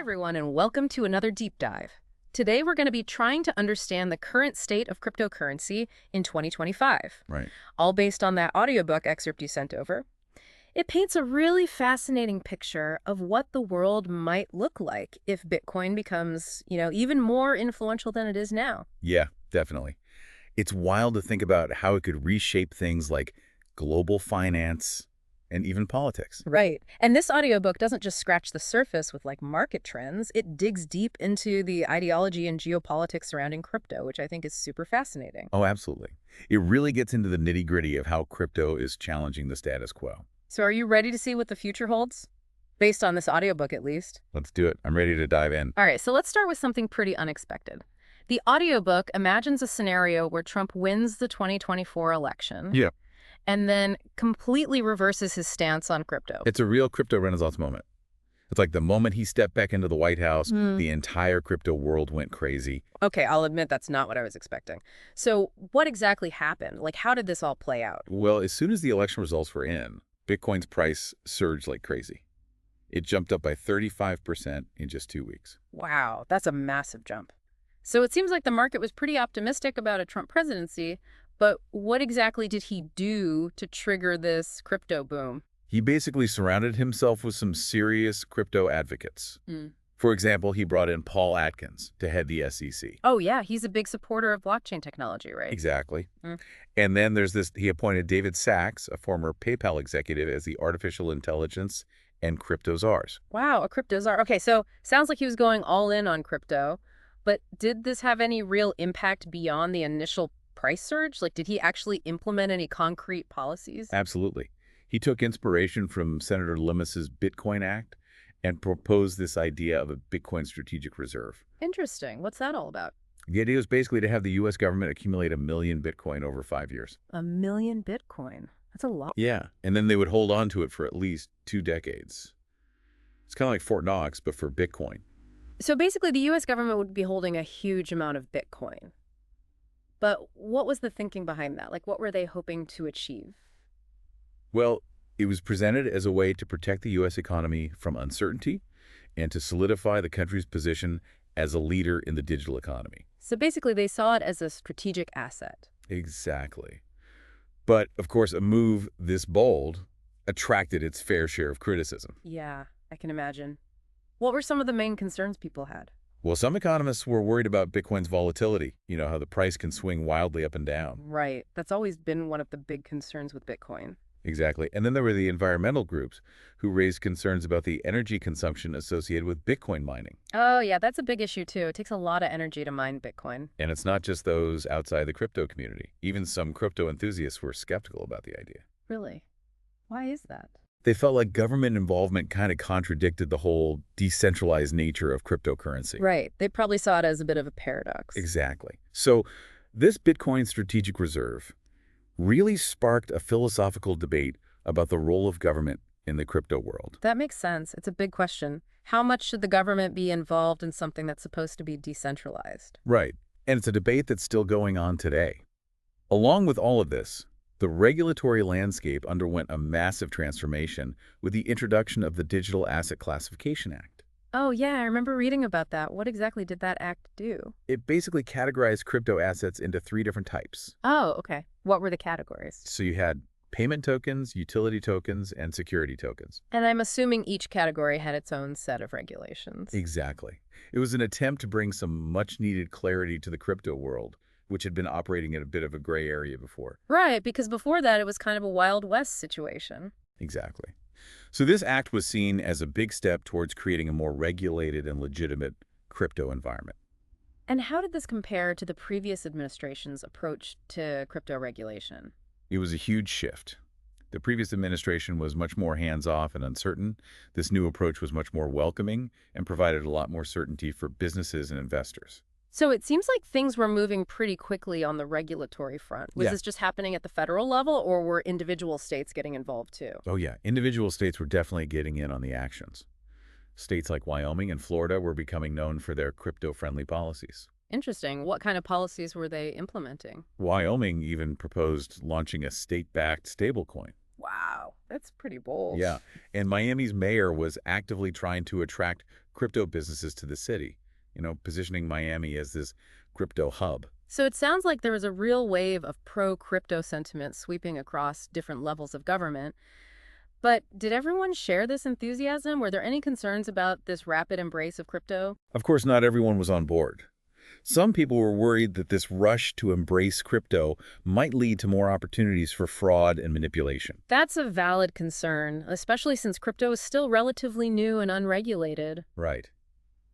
everyone, and welcome to another deep dive. Today, we're going to be trying to understand the current state of cryptocurrency in 2025, Right. all based on that audiobook excerpt you sent over. It paints a really fascinating picture of what the world might look like if Bitcoin becomes, even more influential than it is now. Yeah, definitely. It's wild to think about how it could reshape things like global finance and even politics. Right. And this audiobook doesn't just scratch the surface with market trends, it digs deep into the ideology and geopolitics surrounding crypto, which I think is super fascinating. Oh, absolutely. It really gets into the nitty-gritty of how crypto is challenging the status quo. So are you ready to see what the future holds? Based on this audiobook, at least. Let's do it. I'm ready to dive in. All right, so let's start with something pretty unexpected. The audiobook imagines a scenario where Trump wins the 2024 election Yeah. and then completely reverses his stance on crypto. It's a real crypto renaissance moment. It's like the moment he stepped back into the White House, the entire crypto world went crazy. Okay, I'll admit that's not what I was expecting. So what exactly happened? How did this all play out? Well, as soon as the election results were in, Bitcoin's price surged like crazy. It jumped up by 35% in just 2 weeks. Wow, that's a massive jump. So it seems like the market was pretty optimistic about a Trump presidency, but what exactly did he do to trigger this crypto boom? He basically surrounded himself with some serious crypto advocates. Mm. For example, he brought in Paul Atkins to head the SEC. Oh, yeah, he's a big supporter of blockchain technology, right? Exactly. Mm. And then he appointed David Sachs, a former PayPal executive, as the artificial intelligence and crypto czars. Wow, a crypto czar. Okay, so sounds like he was going all in on crypto, but did this have any real impact beyond the initial price surge? Did he actually implement any concrete policies? Absolutely. He took inspiration from Senator Lummis's Bitcoin Act and proposed this idea of a Bitcoin strategic reserve. Interesting. What's that all about? The idea was basically to have the U.S. government accumulate 1 million Bitcoin over 5 years. 1 million Bitcoin. That's a lot. Yeah, and then they would hold on to it for at least 2 decades. It's kind of like Fort Knox, but for Bitcoin. So basically, the U.S. government would be holding a huge amount of Bitcoin. But what was the thinking behind that? What were they hoping to achieve? Well, it was presented as a way to protect the U.S. economy from uncertainty and to solidify the country's position as a leader in the digital economy. So basically, they saw it as a strategic asset. Exactly. But, of course, a move this bold attracted its fair share of criticism. Yeah, I can imagine. What were some of the main concerns people had? Well, some economists were worried about Bitcoin's volatility, how the price can swing wildly up and down. Right. That's always been one of the big concerns with Bitcoin. Exactly. And then there were the environmental groups who raised concerns about the energy consumption associated with Bitcoin mining. Oh, yeah, that's a big issue, too. It takes a lot of energy to mine Bitcoin. And it's not just those outside the crypto community. Even some crypto enthusiasts were skeptical about the idea. Really? Why is that? They felt like government involvement kind of contradicted the whole decentralized nature of cryptocurrency. Right. They probably saw it as a bit of a paradox. Exactly. So this Bitcoin strategic reserve really sparked a philosophical debate about the role of government in the crypto world. That makes sense. It's a big question. How much should the government be involved in something that's supposed to be decentralized? Right. And it's a debate that's still going on today. Along with all of this, the regulatory landscape underwent a massive transformation with the introduction of the Digital Asset Classification Act. Oh, yeah, I remember reading about that. What exactly did that act do? It basically categorized crypto assets into 3 different types. Oh, okay. What were the categories? So you had payment tokens, utility tokens, and security tokens. And I'm assuming each category had its own set of regulations. Exactly. It was an attempt to bring some much-needed clarity to the crypto world, which had been operating in a bit of a gray area before. Right, because before that, it was kind of a Wild West situation. Exactly. So this act was seen as a big step towards creating a more regulated and legitimate crypto environment. And how did this compare to the previous administration's approach to crypto regulation? It was a huge shift. The previous administration was much more hands-off and uncertain. This new approach was much more welcoming and provided a lot more certainty for businesses and investors. So it seems like things were moving pretty quickly on the regulatory front. Was Yeah. this just happening at the federal level, or were individual states getting involved too? Oh yeah, individual states were definitely getting in on the actions. States like Wyoming and Florida were becoming known for their crypto-friendly policies. Interesting. What kind of policies were they implementing? Wyoming even proposed launching a state-backed stablecoin. Wow, that's pretty bold. Yeah, and Miami's mayor was actively trying to attract crypto businesses to the city, positioning Miami as this crypto hub. So it sounds like there was a real wave of pro-crypto sentiment sweeping across different levels of government. But did everyone share this enthusiasm? Were there any concerns about this rapid embrace of crypto? Of course, not everyone was on board. Some people were worried that this rush to embrace crypto might lead to more opportunities for fraud and manipulation. That's a valid concern, especially since crypto is still relatively new and unregulated. Right.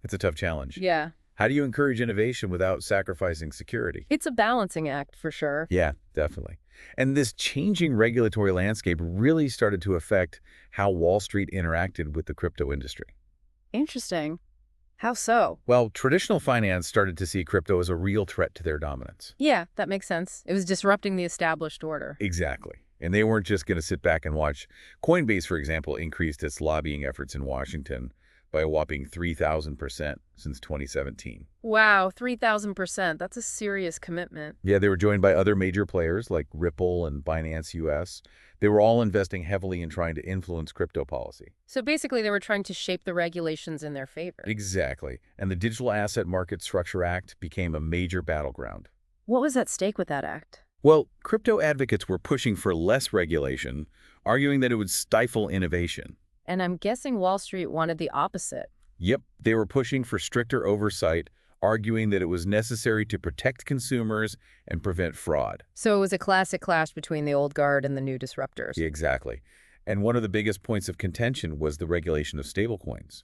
It's a tough challenge. Yeah, How do you encourage innovation without sacrificing security? it's a balancing act for sure. Yeah, definitely. And this changing regulatory landscape really started to affect how Wall Street interacted with the crypto industry. Interesting. How so? Well, traditional finance started to see crypto as a real threat to their dominance. Yeah, that makes sense. It was disrupting the established order. Exactly. And they weren't just going to sit back and watch. Coinbase, for example, increased its lobbying efforts in Washington by a whopping 3,000% since 2017. Wow, 3,000%. That's a serious commitment. Yeah, they were joined by other major players like Ripple and Binance US. They were all investing heavily in trying to influence crypto policy. So basically, they were trying to shape the regulations in their favor. Exactly. And the Digital Asset Market Structure Act became a major battleground. What was at stake with that act? Well, crypto advocates were pushing for less regulation, arguing that it would stifle innovation. And I'm guessing Wall Street wanted the opposite. Yep, they were pushing for stricter oversight, arguing that it was necessary to protect consumers and prevent fraud. So it was a classic clash between the old guard and the new disruptors. Exactly. And one of the biggest points of contention was the regulation of stablecoins.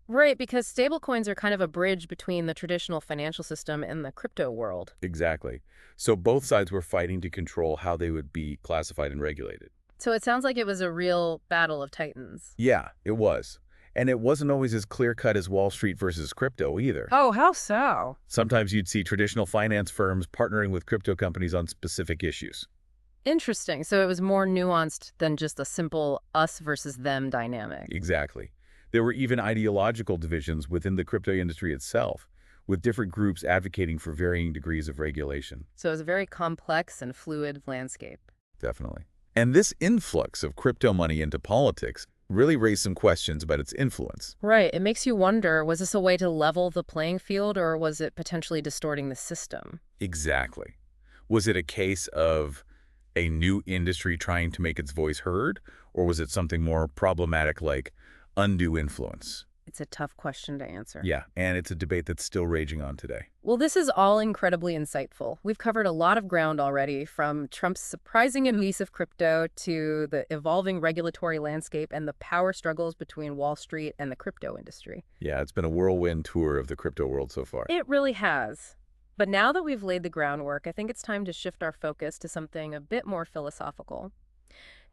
Right, because stablecoins are kind of a bridge between the traditional financial system and the crypto world. Exactly. So both sides were fighting to control how they would be classified and regulated. So it sounds like it was a real battle of titans. Yeah, it was. And it wasn't always as clear-cut as Wall Street versus crypto either. Oh, how so? Sometimes you'd see traditional finance firms partnering with crypto companies on specific issues. Interesting. So it was more nuanced than just a simple us versus them dynamic. Exactly. There were even ideological divisions within the crypto industry itself, with different groups advocating for varying degrees of regulation. So it was a very complex and fluid landscape. Definitely. And this influx of crypto money into politics really raised some questions about its influence. Right. It makes you wonder, was this a way to level the playing field or was it potentially distorting the system? Exactly. Was it a case of a new industry trying to make its voice heard, or was it something more problematic like undue influence? It's a tough question to answer. Yeah, and it's a debate that's still raging on today. Well, this is all incredibly insightful. We've covered a lot of ground already, from Trump's surprising release of crypto to the evolving regulatory landscape and the power struggles between Wall Street and the crypto industry. Yeah, it's been a whirlwind tour of the crypto world so far. It really has. But now that we've laid the groundwork, I think it's time to shift our focus to something a bit more philosophical.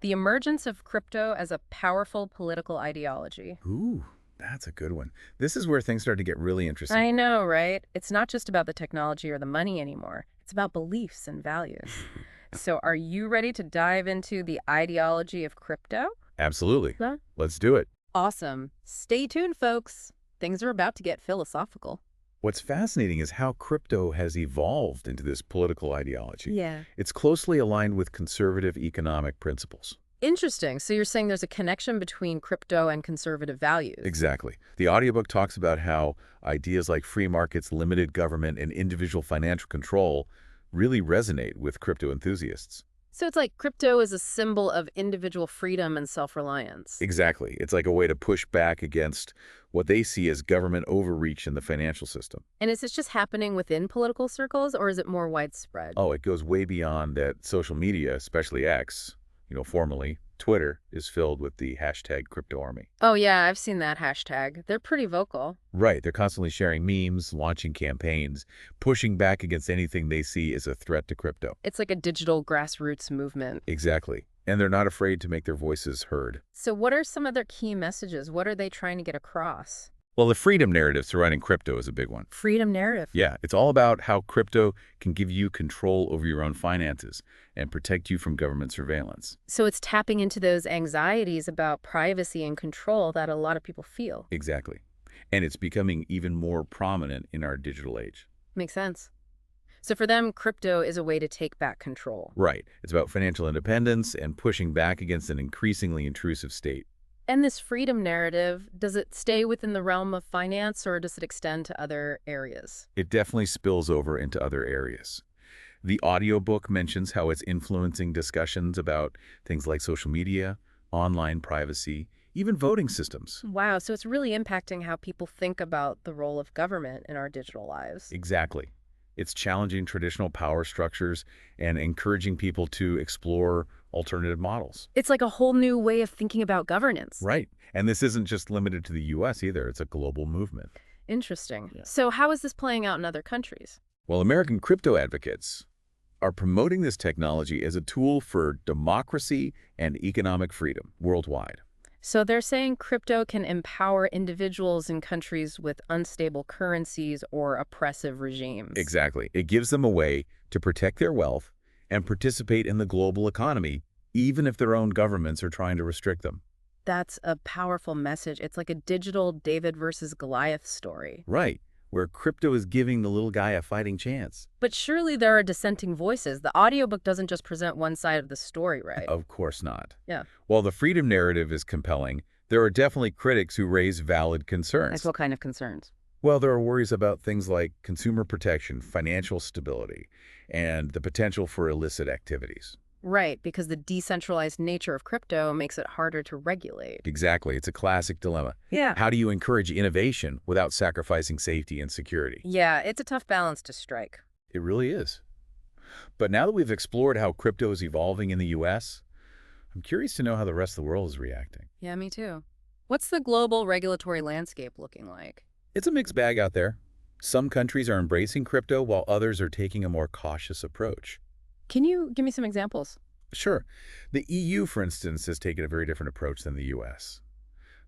The emergence of crypto as a powerful political ideology. Ooh, that's a good one. This is where things start to get really interesting. I know, right? It's not just about the technology or the money anymore. It's about beliefs and values. So are you ready to dive into the ideology of crypto? Absolutely. Huh? Let's do it. Awesome. Stay tuned, folks. Things are about to get philosophical. What's fascinating is how crypto has evolved into this political ideology. Yeah. It's closely aligned with conservative economic principles. Interesting. So you're saying there's a connection between crypto and conservative values. Exactly. The audiobook talks about how ideas like free markets, limited government, and individual financial control really resonate with crypto enthusiasts. So it's like crypto is a symbol of individual freedom and self-reliance. Exactly. It's like a way to push back against what they see as government overreach in the financial system. And is this just happening within political circles, or is it more widespread? Oh, it goes way beyond that. Social media, especially X, formerly Twitter, is filled with the hashtag crypto army. Oh, yeah, I've seen that hashtag. They're pretty vocal. Right. They're constantly sharing memes, launching campaigns, pushing back against anything they see as a threat to crypto. It's like a digital grassroots movement. Exactly. And they're not afraid to make their voices heard. So what are some of their key messages? What are they trying to get across? Well, the freedom narrative surrounding crypto is a big one. Freedom narrative. Yeah, it's all about how crypto can give you control over your own finances and protect you from government surveillance. So it's tapping into those anxieties about privacy and control that a lot of people feel. Exactly. And it's becoming even more prominent in our digital age. Makes sense. So for them, crypto is a way to take back control. Right. It's about financial independence and pushing back against an increasingly intrusive state. And this freedom narrative, does it stay within the realm of finance or does it extend to other areas? It definitely spills over into other areas. The audiobook mentions how it's influencing discussions about things like social media, online privacy, even voting systems. Wow, so it's really impacting how people think about the role of government in our digital lives. Exactly. It's challenging traditional power structures and encouraging people to explore alternative models. It's like a whole new way of thinking about governance. Right. And this isn't just limited to the US either. It's a global movement. Interesting. Yeah. So how is this playing out in other countries? Well, American crypto advocates are promoting this technology as a tool for democracy and economic freedom worldwide. So they're saying crypto can empower individuals in countries with unstable currencies or oppressive regimes. Exactly. It gives them a way to protect their wealth and participate in the global economy, even if their own governments are trying to restrict them. That's a powerful message. It's like a digital David versus Goliath story. Right, where crypto is giving the little guy a fighting chance. But surely there are dissenting voices. The audiobook doesn't just present one side of the story, right? Of course not. Yeah. While the freedom narrative is compelling, there are definitely critics who raise valid concerns. Like what kind of concerns? Well, there are worries about things like consumer protection, financial stability, and the potential for illicit activities. Right, because the decentralized nature of crypto makes it harder to regulate. Exactly. It's a classic dilemma. Yeah. How do you encourage innovation without sacrificing safety and security? Yeah, it's a tough balance to strike. It really is. But now that we've explored how crypto is evolving in the US, I'm curious to know how the rest of the world is reacting. Yeah, me too. What's the global regulatory landscape looking like? It's a mixed bag out there. Some countries are embracing crypto while others are taking a more cautious approach. Can you give me some examples? Sure. The EU, for instance, has taken a very different approach than the US.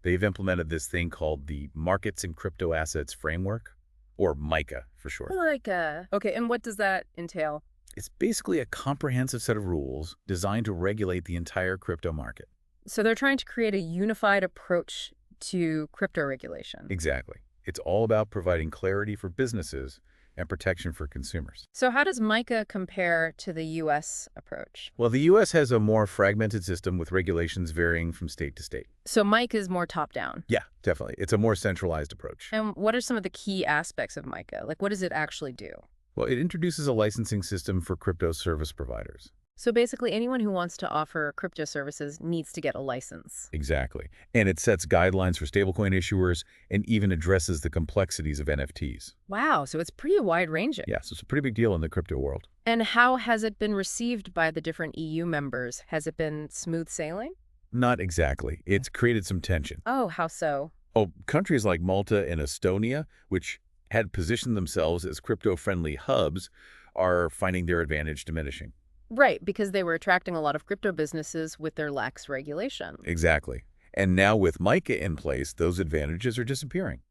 They've implemented this thing called the Markets in Crypto Assets Framework, or MiCA for short. Okay, and what does that entail? It's basically a comprehensive set of rules designed to regulate the entire crypto market. So they're trying to create a unified approach to crypto regulation. Exactly. It's all about providing clarity for businesses and protection for consumers. So how does MiCA compare to the U.S. approach? Well, the U.S. has a more fragmented system with regulations varying from state to state. So MiCA is more top-down. Yeah, definitely. It's a more centralized approach. And what are some of the key aspects of MiCA? Like, what does it actually do? Well, it introduces a licensing system for crypto service providers. So basically, anyone who wants to offer crypto services needs to get a license. Exactly. And it sets guidelines for stablecoin issuers and even addresses the complexities of NFTs. Wow, so it's pretty wide-ranging. Yeah, so it's a pretty big deal in the crypto world. And how has it been received by the different EU members? Has it been smooth sailing? Not exactly. It's created some tension. Oh, how so? Oh, countries like Malta and Estonia, which had positioned themselves as crypto-friendly hubs, are finding their advantage diminishing. Right, because they were attracting a lot of crypto businesses with their lax regulation. Exactly. And now with MiCA in place, those advantages are disappearing.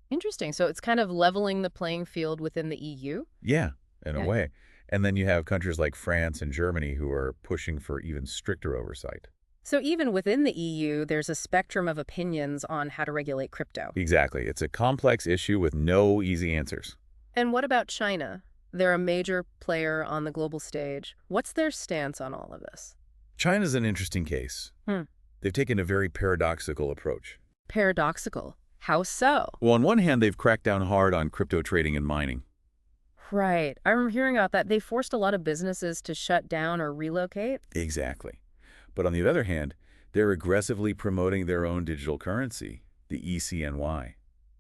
Interesting. So it's kind of leveling the playing field within the EU? Yeah, in Yeah. a way. And then you have countries like France and Germany who are pushing for even stricter oversight. So even within the EU, there's a spectrum of opinions on how to regulate crypto. Exactly. It's a complex issue with no easy answers. And what about China? They're a major player on the global stage. What's their stance on all of this? China's an interesting case. They've taken a very paradoxical approach. Paradoxical. How so? Well, on one hand, they've cracked down hard on crypto trading and mining. Right. I remember hearing about that. They forced a lot of businesses to shut down or relocate. Exactly. But on the other hand, they're aggressively promoting their own digital currency, the ECNY.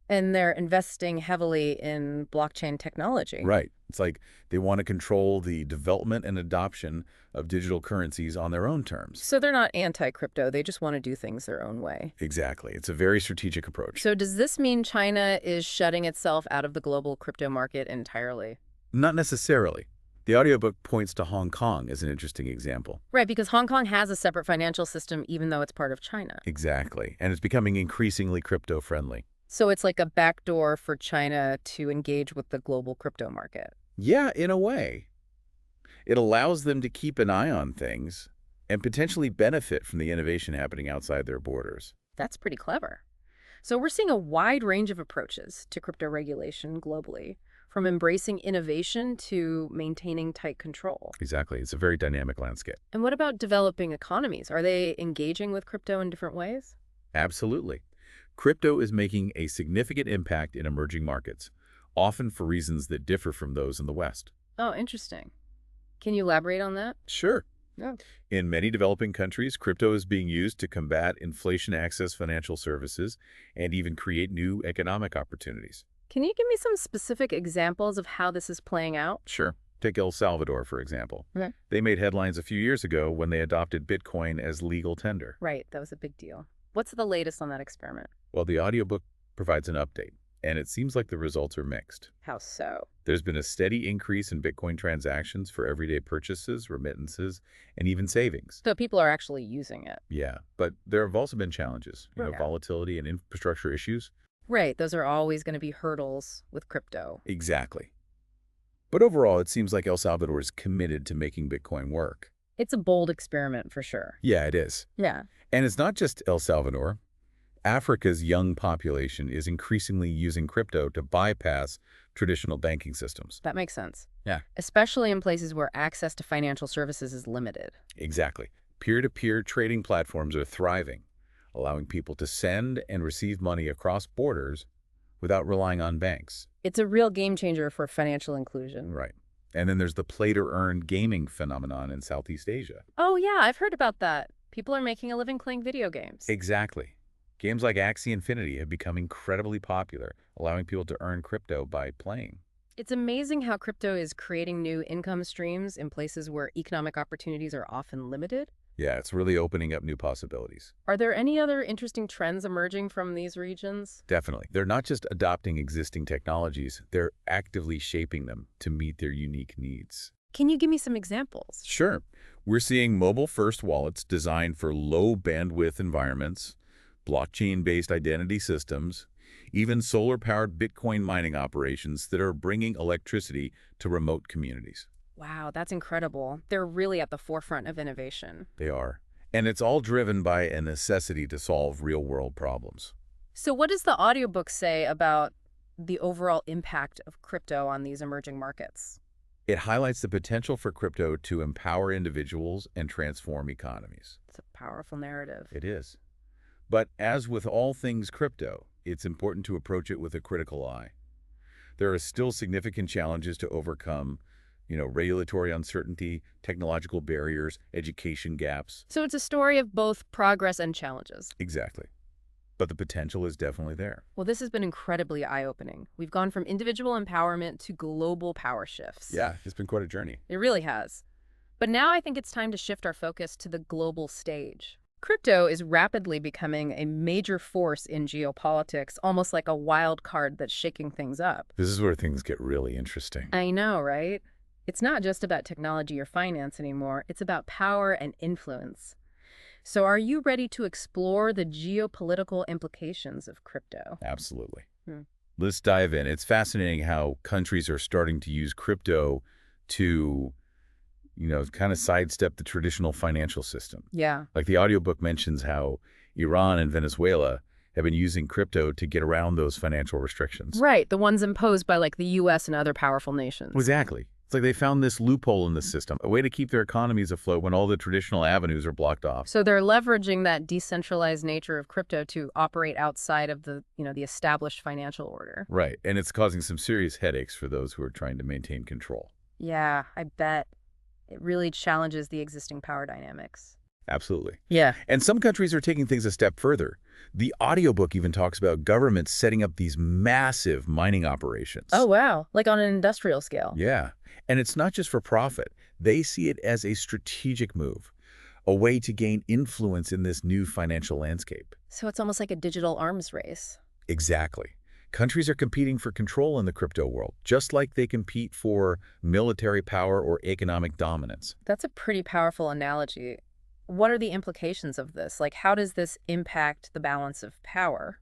And they're investing heavily in blockchain technology. Right. It's like they want to control the development and adoption of digital currencies on their own terms. So they're not anti-crypto. They just want to do things their own way. Exactly. It's a very strategic approach. So does this mean China is shutting itself out of the global crypto market entirely? Not necessarily. The audiobook points to Hong Kong as an interesting example. Right, because Hong Kong has a separate financial system even though it's part of China. Exactly. And it's becoming increasingly crypto-friendly. So it's like a backdoor for China to engage with the global crypto market. Yeah, in a way. It allows them to keep an eye on things and potentially benefit from the innovation happening outside their borders. That's pretty clever. So we're seeing a wide range of approaches to crypto regulation globally, from embracing innovation to maintaining tight control. Exactly. It's a very dynamic landscape. And what about developing economies? Are they engaging with crypto in different ways? Absolutely. Crypto is making a significant impact in emerging markets, often for reasons that differ from those in the West. Oh, interesting. Can you elaborate on that? Sure. No. In many developing countries, crypto is being used to combat inflation access financial services and even create new economic opportunities. Can you give me some specific examples of how this is playing out? Sure. Take El Salvador, for example. Okay. They made headlines a few years ago when they adopted Bitcoin as legal tender. Right, that was a big deal. What's the latest on that experiment? Well, the audiobook provides an update, and it seems like the results are mixed. How so? There's been a steady increase in Bitcoin transactions for everyday purchases, remittances, and even savings. So people are actually using it. Yeah, but there have also been challenges, Yeah. volatility and infrastructure issues. Right, those are always going to be hurdles with crypto. Exactly. But overall, it seems like El Salvador is committed to making Bitcoin work. It's a bold experiment for sure. Yeah, it is. Yeah. And it's not just El Salvador. Africa's young population is increasingly using crypto to bypass traditional banking systems. That makes sense. Yeah. Especially in places where access to financial services is limited. Exactly. Peer-to-peer trading platforms are thriving, allowing people to send and receive money across borders without relying on banks. It's a real game changer for financial inclusion. Right. And then there's the play-to-earn gaming phenomenon in Southeast Asia. Oh, yeah, I've heard about that. People are making a living playing video games. Exactly. Games like Axie Infinity have become incredibly popular, allowing people to earn crypto by playing. It's amazing how crypto is creating new income streams in places where economic opportunities are often limited. Yeah, it's really opening up new possibilities. Are there any other interesting trends emerging from these regions? Definitely. They're not just adopting existing technologies, they're actively shaping them to meet their unique needs. Can you give me some examples? Sure. We're seeing mobile-first wallets designed for low-bandwidth environments, blockchain-based identity systems, even solar-powered Bitcoin mining operations that are bringing electricity to remote communities. Wow, that's incredible. They're really at the forefront of innovation. They are. And it's all driven by a necessity to solve real-world problems. So what does the audiobook say about the overall impact of crypto on these emerging markets? It highlights the potential for crypto to empower individuals and transform economies. It's a powerful narrative. It is. But as with all things crypto, it's important to approach it with a critical eye. There are still significant challenges to overcome, regulatory uncertainty, technological barriers, education gaps. So it's a story of both progress and challenges. Exactly. But the potential is definitely there. Well, this has been incredibly eye-opening. We've gone from individual empowerment to global power shifts. Yeah, it's been quite a journey. It really has. But now I think it's time to shift our focus to the global stage. Crypto is rapidly becoming a major force in geopolitics, almost like a wild card that's shaking things up. This is where things get really interesting. I know, right? It's not just about technology or finance anymore. It's about power and influence. So are you ready to explore the geopolitical implications of crypto? Absolutely. Hmm. Let's dive in. It's fascinating how countries are starting to use crypto to, kind of sidestep the traditional financial system. Yeah. Like the audiobook mentions how Iran and Venezuela have been using crypto to get around those financial restrictions. Right, the ones imposed by the U.S. and other powerful nations. Exactly. It's like they found this loophole in the system, a way to keep their economies afloat when all the traditional avenues are blocked off. So they're leveraging that decentralized nature of crypto to operate outside of the established financial order. Right, and it's causing some serious headaches for those who are trying to maintain control. Yeah, I bet. It really challenges the existing power dynamics. Absolutely. Yeah. And some countries are taking things a step further. The audiobook even talks about governments setting up these massive mining operations. Oh, wow. Like on an industrial scale. Yeah. And it's not just for profit. They see it as a strategic move, a way to gain influence in this new financial landscape. So it's almost like a digital arms race. Exactly. Countries are competing for control in the crypto world, just like they compete for military power or economic dominance. That's a pretty powerful analogy. What are the implications of this? How does this impact the balance of power?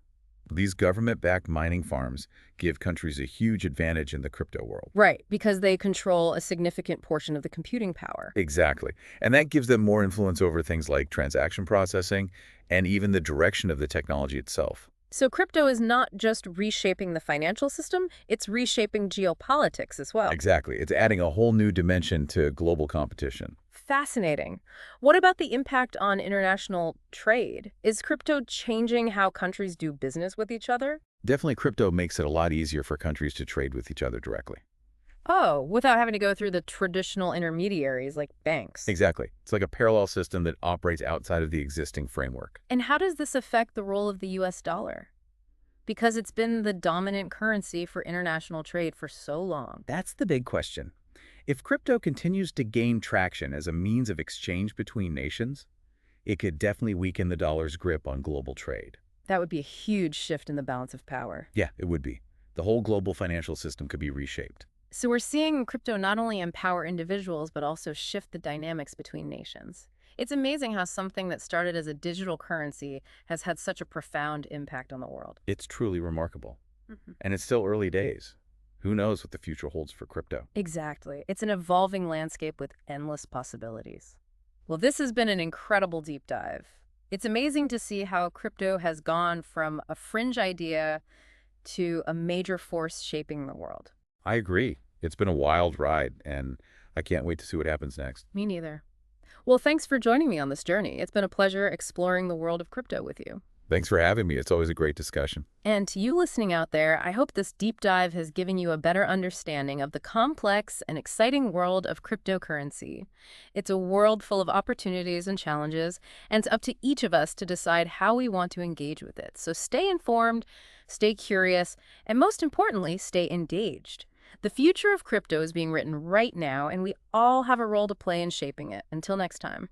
These government-backed mining farms give countries a huge advantage in the crypto world. Right, because they control a significant portion of the computing power. Exactly. And that gives them more influence over things like transaction processing and even the direction of the technology itself. So crypto is not just reshaping the financial system, it's reshaping geopolitics as well. Exactly. It's adding a whole new dimension to global competition. Fascinating. What about the impact on international trade? Is crypto changing how countries do business with each other? Definitely crypto makes it a lot easier for countries to trade with each other directly. Oh, without having to go through the traditional intermediaries like banks. Exactly. It's like a parallel system that operates outside of the existing framework. And how does this affect the role of the US dollar? Because it's been the dominant currency for international trade for so long. That's the big question. If crypto continues to gain traction as a means of exchange between nations, it could definitely weaken the dollar's grip on global trade. That would be a huge shift in the balance of power. Yeah, it would be. The whole global financial system could be reshaped. So we're seeing crypto not only empower individuals, but also shift the dynamics between nations. It's amazing how something that started as a digital currency has had such a profound impact on the world. It's truly remarkable. Mhm. And it's still early days. Who knows what the future holds for crypto? Exactly. It's an evolving landscape with endless possibilities. Well, this has been an incredible deep dive. It's amazing to see how crypto has gone from a fringe idea to a major force shaping the world. I agree. It's been a wild ride, and I can't wait to see what happens next. Me neither. Well, thanks for joining me on this journey. It's been a pleasure exploring the world of crypto with you. Thanks for having me. It's always a great discussion. And to you listening out there, I hope this deep dive has given you a better understanding of the complex and exciting world of cryptocurrency. It's a world full of opportunities and challenges, and it's up to each of us to decide how we want to engage with it. So stay informed, stay curious, and most importantly, stay engaged. The future of crypto is being written right now, and we all have a role to play in shaping it. Until next time.